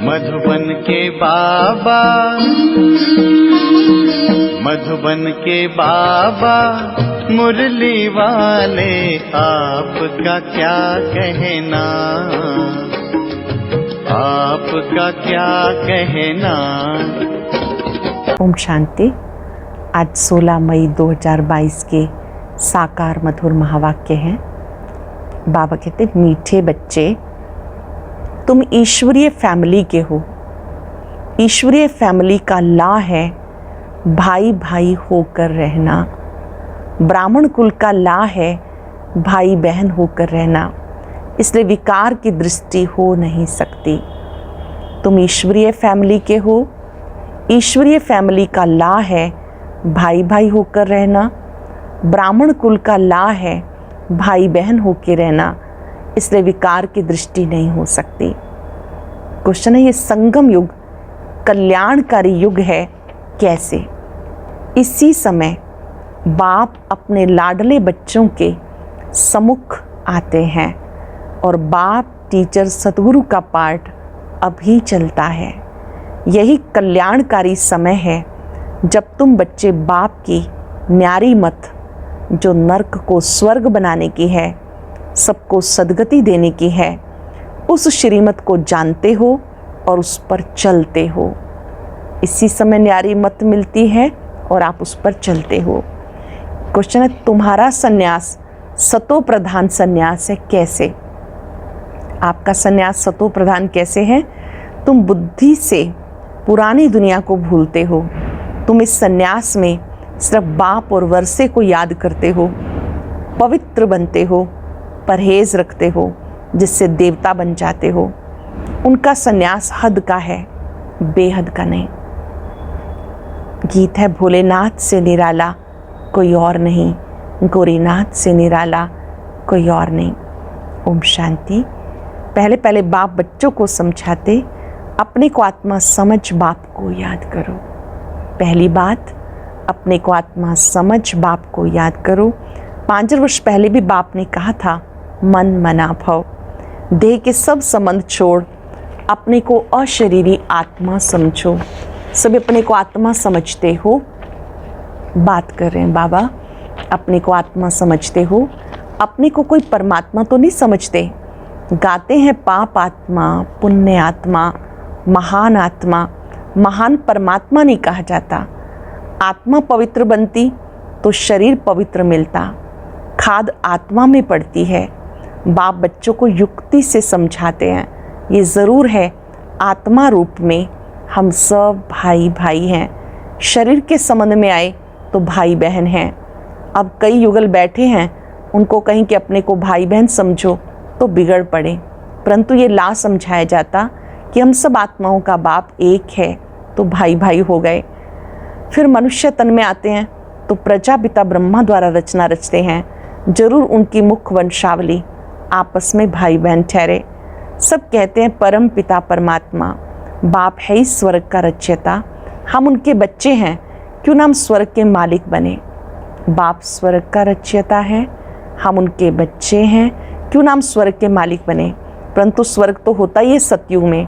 मधुबन के बाबा, मधुबन के बाबा मुरली वाले, आपका क्या कहना, आपका क्या कहना। ओम शांति। आज 16 मई 2022 के साकार मधुर महावाक्य हैं। बाबा कहते, मीठे बच्चे, तुम ईश्वरीय फैमिली के हो। ईश्वरीय फैमिली का लॉ है भाई भाई होकर रहना। ब्राह्मण कुल का लॉ है भाई बहन होकर रहना, इसलिए विकार की दृष्टि हो नहीं सकती। तुम ईश्वरीय फैमिली के हो। ईश्वरीय फैमिली का लॉ है भाई भाई होकर रहना। ब्राह्मण कुल का लॉ है भाई बहन होकर रहना, इसलिए विकार की दृष्टि नहीं हो सकती। क्वेश्चन है, ये संगम युग कल्याणकारी युग है कैसे? इसी समय बाप अपने लाडले बच्चों के सम्मुख आते हैं और बाप टीचर सतगुरु का पाठ अभी चलता है। यही कल्याणकारी समय है जब तुम बच्चे बाप की न्यारी मत, जो नर्क को स्वर्ग बनाने की है, सबको सद्गति देने की है, उस श्रीमत को जानते हो और उस पर चलते हो। इसी समय न्यारी मत मिलती है और आप उस पर चलते हो। क्वेश्चन है, तुम्हारा सन्यास सतो प्रधान सन्यास है कैसे? आपका सन्यास सतो प्रधान कैसे है? तुम बुद्धि से पुरानी दुनिया को भूलते हो। तुम इस सन्यास में सिर्फ बाप और वर्षे को याद करते हो, पवित्र बनते हो, परहेज रखते हो, जिससे देवता बन जाते हो। उनका सन्यास हद का है, बेहद का नहीं। गीत है, भोलेनाथ से निराला कोई और नहीं, गोरीनाथ से निराला कोई और नहीं। ओम शांति। पहले पहले बाप बच्चों को समझाते, अपने को आत्मा समझ बाप को याद करो। पहली बात, अपने को आत्मा समझ बाप को याद करो। 5 वर्ष पहले भी बाप ने कहा था, मन मना भव, देह के सब संबंध छोड़ अपने को अशरीरी आत्मा समझो। सब अपने को आत्मा समझते हो। बात कर रहे हैं बाबा, अपने को आत्मा समझते हो। अपने को कोई परमात्मा तो नहीं समझते। गाते हैं पाप आत्मा, पुण्य आत्मा, महान आत्मा। महान परमात्मा नहीं कहा जाता। आत्मा पवित्र बनती तो शरीर पवित्र मिलता। खाद आत्मा में पड़ती है। बाप बच्चों को युक्ति से समझाते हैं, ये ज़रूर है आत्मा रूप में हम सब भाई भाई हैं। शरीर के संबंध में आए तो भाई बहन हैं। अब कई युगल बैठे हैं, उनको कहीं कि अपने को भाई बहन समझो तो बिगड़ पड़े। परंतु ये ला समझाया जाता कि हम सब आत्माओं का बाप एक है, तो भाई भाई हो गए। फिर मनुष्य तन में आते हैं तो प्रजापिता ब्रह्मा द्वारा रचना रचते हैं। जरूर उनकी मुख वंशावली आपस में भाई बहन ठहरे। सब कहते हैं परम पिता परमात्मा, बाप है ही स्वर्ग का रचयिता। हम उनके बच्चे हैं, क्यों ना हम स्वर्ग के मालिक बने। बाप स्वर्ग का रचयिता है, हम उनके बच्चे हैं, क्यों ना हम स्वर्ग के मालिक बने। परंतु स्वर्ग तो होता ही है सतयुग में।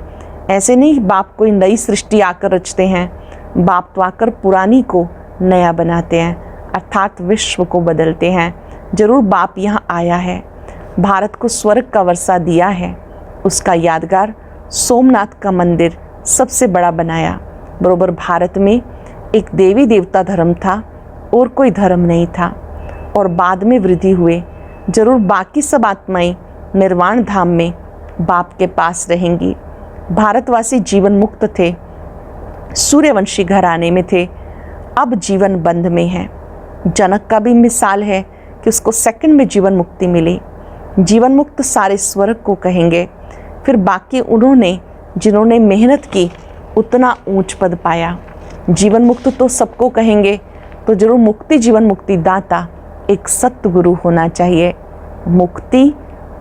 ऐसे नहीं बाप कोई नई सृष्टि आकर रचते हैं। बाप तो आकर पुरानी को नया बनाते हैं, अर्थात विश्व को बदलते हैं। जरूर बाप यहाँ आया है, भारत को स्वर्ग का वर्षा दिया है। उसका यादगार सोमनाथ का मंदिर सबसे बड़ा बनाया। बरोबर भारत में एक देवी देवता धर्म था और कोई धर्म नहीं था, और बाद में वृद्धि हुए। जरूर बाकी सब आत्माएं निर्वाण धाम में बाप के पास रहेंगी। भारतवासी जीवन मुक्त थे, सूर्यवंशी घराने में थे, अब जीवन बंध में है। जनक का भी मिसाल है कि उसको सेकंड में जीवन मुक्ति मिली। जीवन मुक्त सारे स्वर्ग को कहेंगे। फिर बाकी उन्होंने जिन्होंने मेहनत की उतना ऊंच पद पाया। जीवन मुक्त तो सबको कहेंगे, तो जरूर मुक्ति जीवन मुक्ति दाता एक सतगुरु होना चाहिए। मुक्ति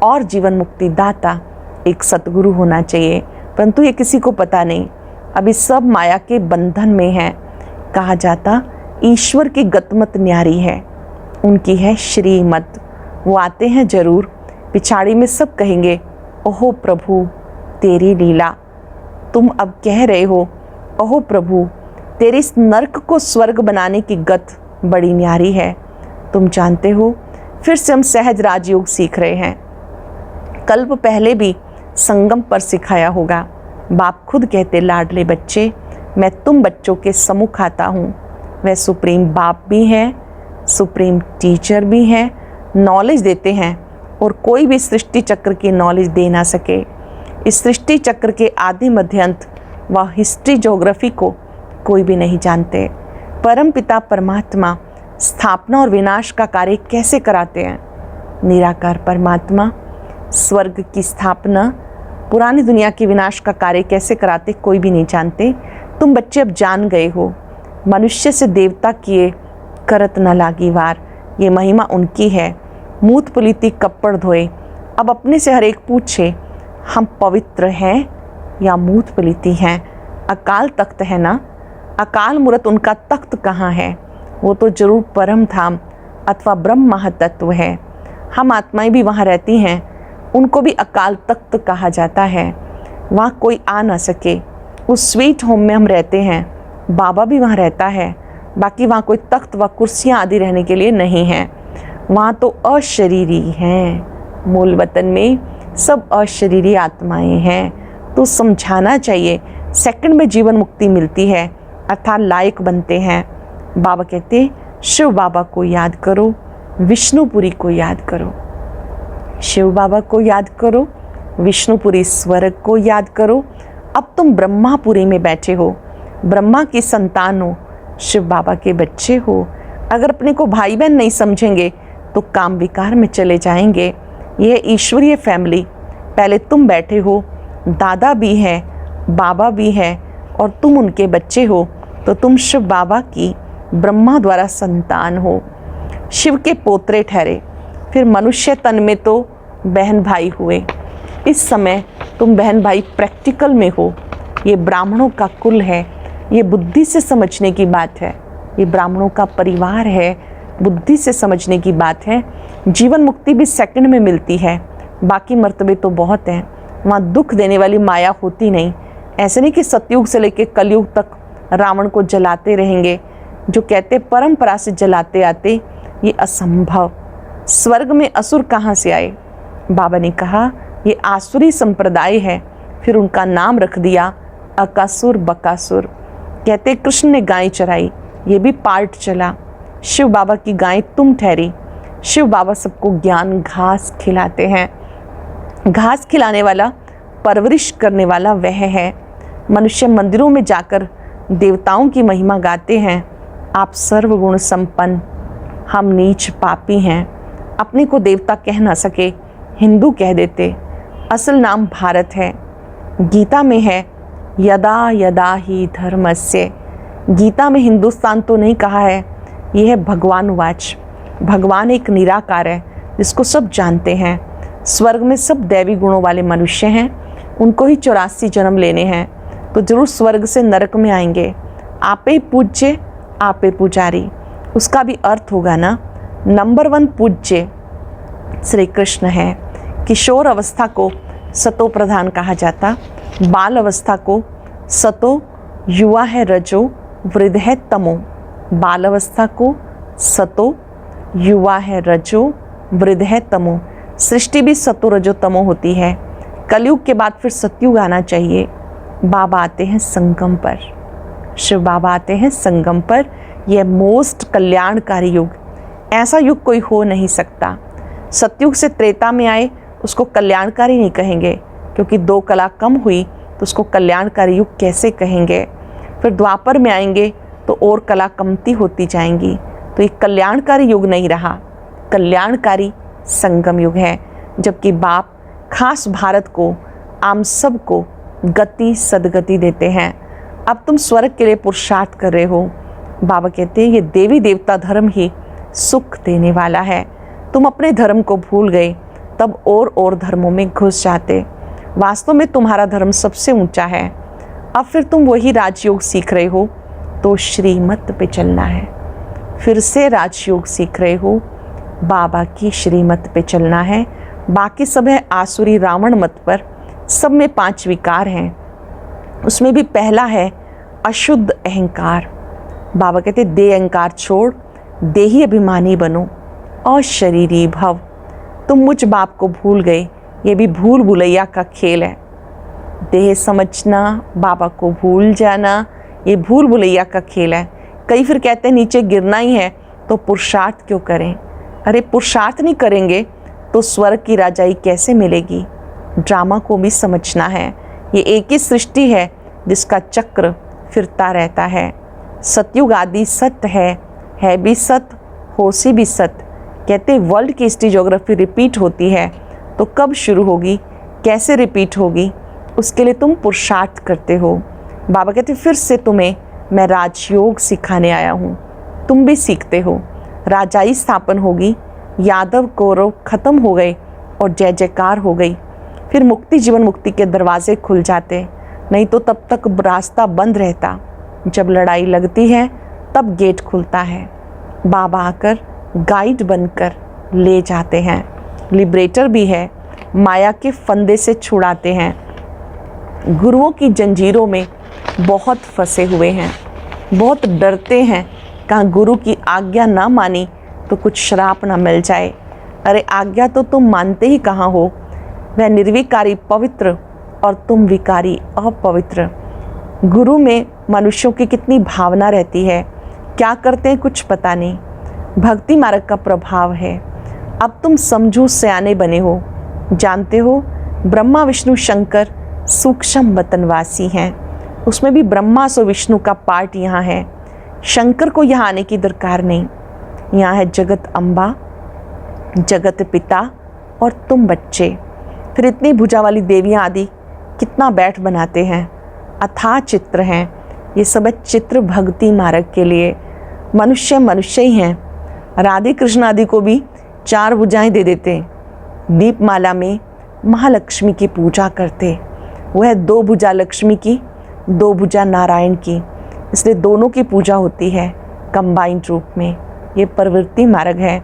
और जीवन मुक्ति दाता एक सतगुरु होना चाहिए, परंतु ये किसी को पता नहीं। अभी सब माया के बंधन में है। कहा जाता ईश्वर की गतमत न्यारी है, उनकी है श्रीमत। वो आते हैं जरूर, पिछाड़ी में सब कहेंगे ओहो प्रभु तेरी लीला। तुम अब कह रहे हो, ओहो प्रभु, तेरे इस नर्क को स्वर्ग बनाने की गत बड़ी न्यारी है। तुम जानते हो, फिर से हम सहज राजयोग सीख रहे हैं। कल्प पहले भी संगम पर सिखाया होगा। बाप खुद कहते, लाडले बच्चे, मैं तुम बच्चों के सम्मुख आता हूँ। वह सुप्रीम बाप भी है, सुप्रीम टीचर भी है, नॉलेज देते हैं और कोई भी सृष्टि चक्र की नॉलेज दे ना सके। इस सृष्टि चक्र के आदि मध्य अंत व हिस्ट्री ज्योग्राफी को कोई भी नहीं जानते। परम पिता परमात्मा स्थापना और विनाश का कार्य कैसे कराते हैं? निराकार परमात्मा स्वर्ग की स्थापना, पुरानी दुनिया के विनाश का कार्य कैसे कराते कोई भी नहीं जानते। तुम बच्चे अब जान गए हो। मनुष्य से देवता किए करत न लागी वार, ये महिमा उनकी है। मूत पुलिति कपड़ धोए। अब अपने से हर एक पूछे, हम पवित्र हैं या मूत पुलिति हैं? अकाल तख्त है ना? अकाल मूर्त उनका तख्त कहाँ है? वो तो जरूर परम धाम अथवा ब्रह्म महातत्व है। हम आत्माएं भी वहाँ रहती हैं, उनको भी अकाल तख्त कहा जाता है। वहाँ कोई आ ना सके। उस स्वीट होम में हम रहते हैं, बाबा भी वहाँ रहता है। बाकी वहाँ कोई तख्त व कुर्सियाँ आदि रहने के लिए नहीं हैं। वहाँ तो अशरीरी हैं। मूल वतन में सब अशरीरी आत्माएं हैं। तो समझाना चाहिए, सेकंड में जीवन मुक्ति मिलती है, अर्थात लायक बनते हैं। बाबा कहते, शिव बाबा को याद करो, विष्णुपुरी को याद करो। शिव बाबा को याद करो, विष्णुपुरी स्वर्ग को याद करो। अब तुम ब्रह्मापुरी में बैठे हो, ब्रह्मा की संतान हो, शिव बाबा के बच्चे हो। अगर अपने को भाई बहन नहीं समझेंगे तो काम विकार में चले जाएंगे। यह ईश्वरीय फैमिली, पहले तुम बैठे हो, दादा भी है, बाबा भी है और तुम उनके बच्चे हो, तो तुम शिव बाबा की ब्रह्मा द्वारा संतान हो, शिव के पोतरे ठहरे। फिर मनुष्य तन में तो बहन भाई हुए। इस समय तुम बहन भाई प्रैक्टिकल में हो। ये ब्राह्मणों का कुल है, ये बुद्धि से समझने की बात है। ये ब्राह्मणों का परिवार है, बुद्धि से समझने की बात है। जीवन मुक्ति भी सेकंड में मिलती है, बाकी मर्तबे तो बहुत हैं। वहाँ दुख देने वाली माया होती नहीं। ऐसे नहीं कि सतयुग से लेकर कलयुग तक रावण को जलाते रहेंगे, जो कहते परंपरा से जलाते आते, ये असंभव। स्वर्ग में असुर कहाँ से आए? बाबा ने कहा ये आसुरी संप्रदाय है। फिर उनका नाम रख दिया अकासुर बकासुर। कहते कृष्ण ने गाय चराई, ये भी पार्ट चला। शिव बाबा की गाय तुम ठहरी। शिव बाबा सबको ज्ञान घास खिलाते हैं। घास खिलाने वाला, परवरिश करने वाला वह है। मनुष्य मंदिरों में जाकर देवताओं की महिमा गाते हैं, आप सर्वगुण संपन्न, हम नीच पापी हैं। अपने को देवता कह ना सके, हिंदू कह देते। असल नाम भारत है। गीता में है यदा यदा ही धर्मस्य। गीता में हिंदुस्तान तो नहीं कहा है, यह है भगवान वाच। भगवान एक निराकार है जिसको सब जानते हैं। स्वर्ग में सब दैवी गुणों वाले मनुष्य हैं, उनको ही 84 जन्म लेने हैं, तो जरूर स्वर्ग से नरक में आएंगे। आपे पूज्य, आपे पुजारी, उसका भी अर्थ होगा ना। नंबर 1 पूज्य श्री कृष्ण है। किशोर अवस्था को सतो प्रधान कहा जाता, बाल अवस्था को सतो, युवा है रजो, वृद्ध है तमो। बाल अवस्था को सतो, युवा है रजो, वृद्ध है तमो। सृष्टि भी सतो रजो तमो होती है। कलयुग के बाद फिर सतयुग आना चाहिए। बाबा आते हैं संगम पर, शिव बाबा आते हैं संगम पर। यह मोस्ट कल्याणकारी युग, ऐसा युग कोई हो नहीं सकता। सतयुग से त्रेता में आए उसको कल्याणकारी नहीं कहेंगे, क्योंकि 2 कला कम हुई तो उसको कल्याणकारी युग कैसे कहेंगे। फिर द्वापर में आएंगे तो और कला कमती होती जाएंगी, तो ये कल्याणकारी युग नहीं रहा, कल्याणकारी संगम युग है। जबकि बाप खास भारत को, आम सब को गति सदगति देते हैं। अब तुम स्वर्ग के लिए पुरुषार्थ कर रहे हो। बाबा कहते हैं ये देवी देवता धर्म ही सुख देने वाला है। तुम अपने धर्म को भूल गए, तब और धर्मों में घुस जाते। वास्तव में तुम्हारा धर्म सबसे ऊंचा है। अब फिर तुम वही राजयोग सीख रहे हो, तो श्रीमत पे चलना है। फिर से राजयोग सीख रहे हो, बाबा की श्रीमत पे चलना है। बाकी सब है आसुरी रावण मत पर। सब में 5 विकार हैं। उसमें भी पहला है अशुद्ध अहंकार। बाबा कहते दे अहंकार छोड़, देही अभिमानी बनो और शरीरी भव। तुम मुझ बाप को भूल गए, ये भी भूल भुलैया का खेल है। देह समझना, बाबा को भूल जाना, ये भूल भुलैया का खेल है। कई फिर कहते हैं नीचे गिरना ही है तो पुरुषार्थ क्यों करें। अरे पुरुषार्थ नहीं करेंगे तो स्वर्ग की राजाई कैसे मिलेगी। ड्रामा को भी समझना है। ये एक ही सृष्टि है जिसका चक्र फिरता रहता है। सतयुग आदि सत्य है भी सत्य, होशी भी सत्य। कहते वर्ल्ड की हिस्ट्री ज्योग्राफी रिपीट होती है तो कब शुरू होगी, कैसे रिपीट होगी, उसके लिए तुम पुरुषार्थ करते हो। बाबा कहते फिर से तुम्हें मैं राजयोग सिखाने आया हूँ, तुम भी सीखते हो। राजाई स्थापन होगी, यादव कौरव खत्म हो गए और जय जयकार हो गई। फिर मुक्ति जीवन मुक्ति के दरवाजे खुल जाते, नहीं तो तब तक रास्ता बंद रहता। जब लड़ाई लगती है तब गेट खुलता है। बाबा आकर गाइड बनकर ले जाते हैं, लिबरेटर भी है, माया के फंदे से छुड़ाते हैं। गुरुओं की जंजीरों में बहुत फंसे हुए हैं, बहुत डरते हैं कहाँ गुरु की आज्ञा ना मानी तो कुछ श्राप ना मिल जाए। अरे आज्ञा तो तुम मानते ही कहाँ हो। वह निर्विकारी पवित्र और तुम विकारी अपवित्र। गुरु में मनुष्यों की कितनी भावना रहती है, क्या करते हैं कुछ पता नहीं। भक्ति मार्ग का प्रभाव है। अब तुम समझो सयाने बने हो, जानते हो ब्रह्मा विष्णु शंकर सूक्ष्म वतनवासी हैं। उसमें भी ब्रह्मा सो विष्णु का पार्ट यहाँ है। शंकर को यहाँ आने की दरकार नहीं। यहाँ है जगत अम्बा, जगत पिता और तुम बच्चे। फिर इतनी भुजा वाली देवियाँ आदि कितना बैठ बनाते हैं, अथाह चित्र हैं। ये सब चित्र भक्ति मार्ग के लिए। मनुष्य मनुष्य ही हैं। राधे कृष्ण आदि को भी 4 भुजाएं दे देते। दीपमाला में महालक्ष्मी की पूजा करते। वह 2 भुजा लक्ष्मी की, 2 भुजा नारायण की, इसलिए दोनों की पूजा होती है कंबाइंड रूप में। ये प्रवृत्ति मार्ग है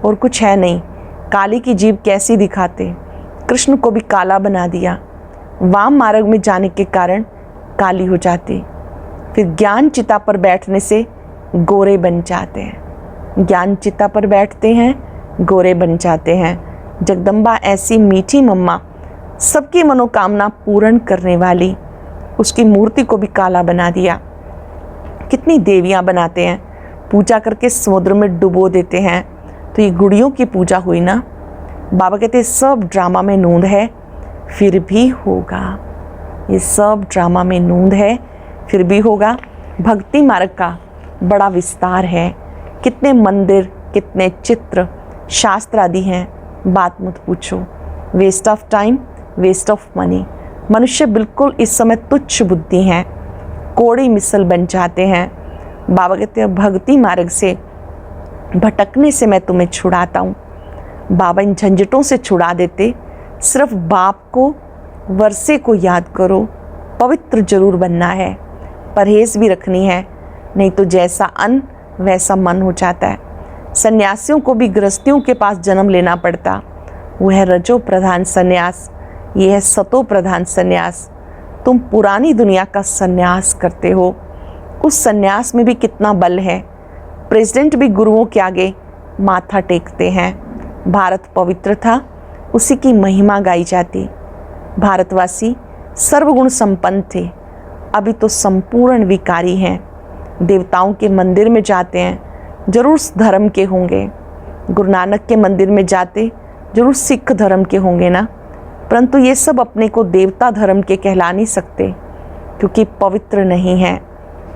और कुछ है नहीं। काली की जीभ कैसी दिखाते, कृष्ण को भी काला बना दिया। वाम मार्ग में जाने के कारण काली हो जाती। फिर ज्ञान चिता पर बैठने से गोरे बन जाते हैं। ज्ञान चिता पर बैठते हैं, गोरे बन जाते हैं। जगदम्बा ऐसी मीठी मम्मा, सबकी मनोकामना पूर्ण करने वाली, उसकी मूर्ति को भी काला बना दिया। कितनी देवियां बनाते हैं, पूजा करके समुद्र में डुबो देते हैं। तो ये गुड़ियों की पूजा हुई ना। बाबा कहते सब ड्रामा में नूंद है, फिर भी होगा। ये सब ड्रामा में नूंद है, फिर भी होगा। भक्ति मार्ग का बड़ा विस्तार है। कितने मंदिर, कितने चित्र, शास्त्र आदि हैं, बात मत पूछो। Waste of time, waste of money. मनुष्य बिल्कुल इस समय तुच्छ बुद्धि हैं, कोड़ी मिसल बन जाते हैं। बाबा कहते हैं भक्ति मार्ग से भटकने से मैं तुम्हें छुड़ाता हूँ। बाबा इन झंझटों से छुड़ा देते। सिर्फ बाप को, वर्षे को याद करो। पवित्र जरूर बनना है, परहेज भी रखनी है, नहीं तो जैसा अन्न वैसा मन हो जाता है। सन्यासियों को भी गृहस्थियों के पास जन्म लेना पड़ता। वह है रजो प्रधान सन्यास, ये है सतो प्रधान सन्यास। तुम पुरानी दुनिया का सन्यास करते हो। उस सन्यास में भी कितना बल है। प्रेसिडेंट भी गुरुओं के आगे माथा टेकते हैं। भारत पवित्र था, उसी की महिमा गाई जाती। भारतवासी सर्वगुण संपन्न थे, अभी तो संपूर्ण विकारी हैं। देवताओं के मंदिर में जाते हैं, जरूर धर्म के होंगे। गुरु नानक के मंदिर में जाते, जरूर सिख धर्म के होंगे ना। परंतु ये सब अपने को देवता धर्म के कहला नहीं सकते, क्योंकि पवित्र नहीं है।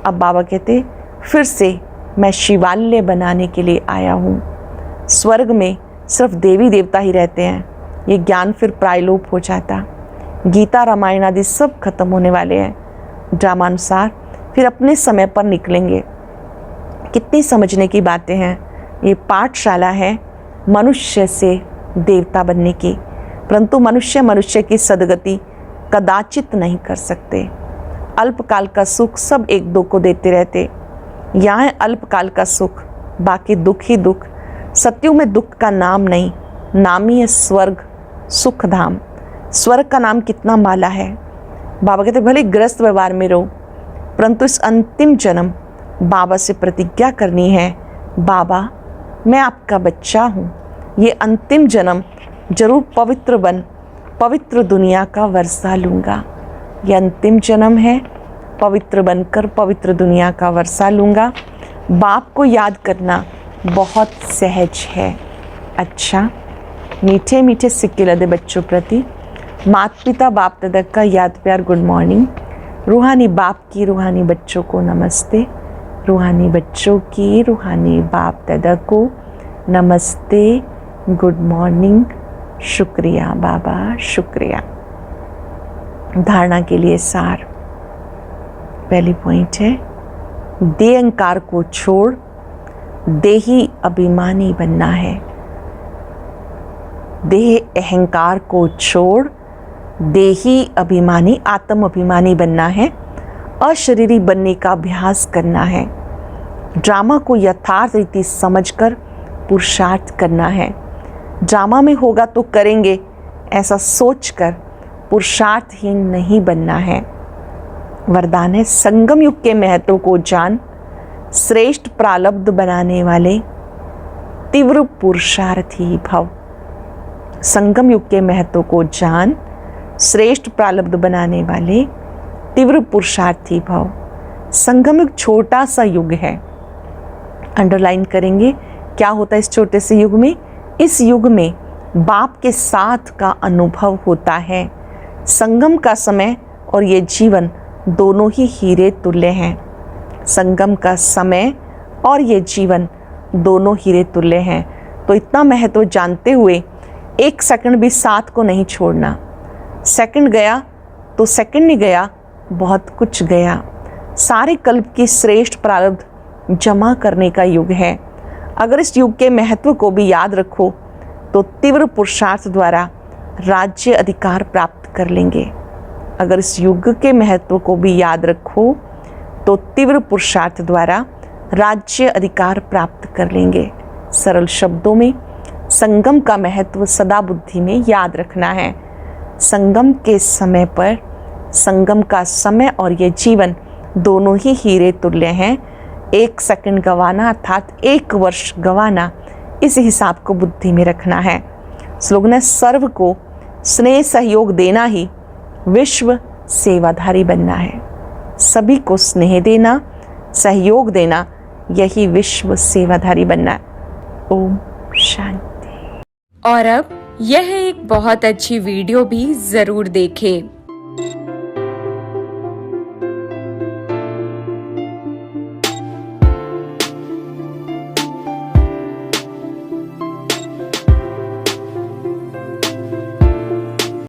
अब बाबा कहते फिर से मैं शिवालय बनाने के लिए आया हूँ। स्वर्ग में सिर्फ देवी देवता ही रहते हैं। ये ज्ञान फिर प्रायलोप हो जाता। गीता रामायण आदि सब खत्म होने वाले हैं। ड्रामानुसार फिर अपने समय पर निकलेंगे। कितनी समझने की बातें हैं। ये पाठशाला है मनुष्य से देवता बनने की, परंतु मनुष्य मनुष्य की सदगति कदाचित नहीं कर सकते। अल्पकाल का सुख सब एक दो को देते रहते। यहाँ है अल्पकाल का सुख, बाकी दुख ही दुख। सत्युग में दुख का नाम नहीं, नाम ही है स्वर्ग, सुख धाम। स्वर्ग का नाम कितना माला है। बाबा कहते भले ग्रस्त व्यवहार में रहो, परंतु इस अंतिम जन्म बाबा से प्रतिज्ञा करनी है, बाबा मैं आपका बच्चा हूँ, ये अंतिम जन्म जरूर पवित्र बन पवित्र दुनिया का वर्षा लूँगा। ये अंतिम जन्म है, पवित्र बनकर पवित्र दुनिया का वर्षा लूँगा। बाप को याद करना बहुत सहज है। अच्छा, मीठे मीठे सिक्के लदे बच्चों प्रति माता पिता बाप दादा का याद प्यार गुड मॉर्निंग। रूहानी बाप की रूहानी बच्चों को नमस्ते। रूहानी बच्चों की रूहानी बाप दादा को नमस्ते, गुड मॉर्निंग, शुक्रिया बाबा, शुक्रिया। धारणा के लिए सार, पहली पॉइंट है देह अहंकार को छोड़ देही अभिमानी बनना है। देह अहंकार को छोड़ देही अभिमानी आत्म अभिमानी बनना है। अशरीरी बनने का अभ्यास करना है। ड्रामा को यथार्थ रीति समझकर पुरुषार्थ करना है। ड्रामा में होगा तो करेंगे ऐसा सोचकर पुरुषार्थहीन नहीं बनना है। वरदान है संगम युग के महत्व को जान, श्रेष्ठ प्रारब्ध बनाने वाले तीव्र पुरुषार्थी भव। संगम युग के महत्व को जान, श्रेष्ठ प्रारब्ध बनाने वाले तीव्र पुरुषार्थी भव। संगम युग छोटा सा युग है। अंडरलाइन करेंगे क्या होता है इस छोटे से युग में। इस युग में बाप के साथ का अनुभव होता है। संगम का समय और ये जीवन दोनों ही हीरे तुल्य हैं। संगम का समय और ये जीवन दोनों हीरे तुल्य हैं। तो इतना महत्व जानते हुए एक सेकंड भी साथ को नहीं छोड़ना। सेकंड गया तो सेकंड नहीं गया, बहुत कुछ गया। सारे कल्प की श्रेष्ठ प्रारब्ध जमा करने का युग है। अगर इस युग के महत्व को भी याद रखो तो तीव्र पुरुषार्थ द्वारा राज्य अधिकार प्राप्त कर लेंगे। अगर इस युग के महत्व को भी याद रखो तो तीव्र पुरुषार्थ द्वारा राज्य अधिकार प्राप्त कर लेंगे। सरल शब्दों में संगम का महत्व सदा बुद्धि में याद रखना है। संगम के समय पर संगम का समय और ये जीवन दोनों ही हीरे तुल्य हैं। एक सेकंड गंवाना अर्थात एक वर्ष गंवाना, इस हिसाब को बुद्धि में रखना है। स्लोगन है सर्व को स्नेह सहयोग देना ही विश्व सेवाधारी बनना है। सभी को स्नेह देना, सहयोग देना, यही विश्व सेवाधारी बनना है। ओम शांति। और अब यह एक बहुत अच्छी वीडियो भी जरूर देखें।